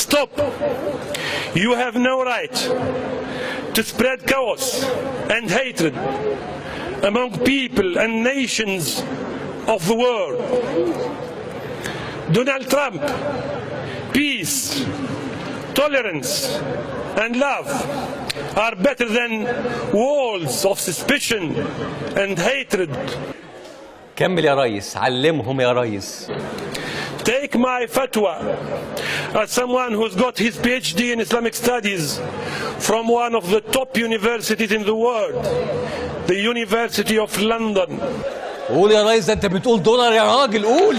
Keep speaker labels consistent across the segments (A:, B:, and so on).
A: Stop. You have no right to spread chaos and hatred among people and nations of the world. Donald Trump, peace, tolerance, and love are better than walls of suspicion and hatred.
B: كمل يا ريس، علمهم يا ريس.
A: Take my fatwa as someone who's got his PhD in Islamic studies from one of the top universities in the world, the University of London.
B: قول يا ريس، ده انت بتقول دولار يا راجل، قول.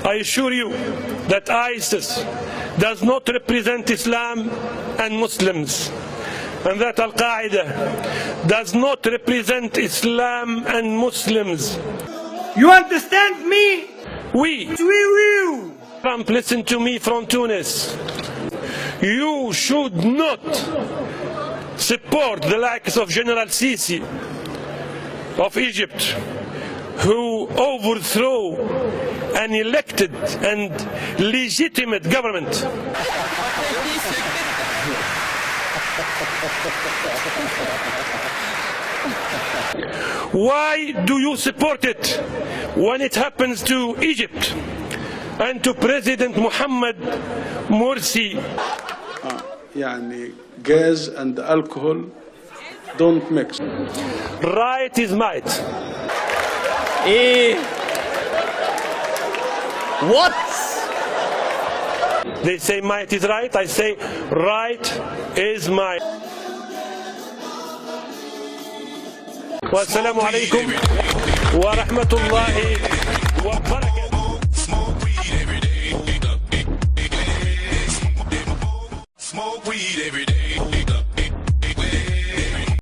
A: I assure you that ISIS does not represent Islam and Muslims, and that Al-Qaeda does not represent Islam and Muslims.
C: You understand me?
A: We. Trump, listen to me from Tunis. You should not support the likes of General Sisi of Egypt, who overthrew an elected and legitimate government. Why do you support it when it happens to Egypt and to President Mohammed Morsi?
D: يعني gas and alcohol don't mix.
A: Right is might.
B: What?
A: They say might is right, I say right is might. والسلام عليكم ورحمة الله وبركاته.
E: Smoke weed every day.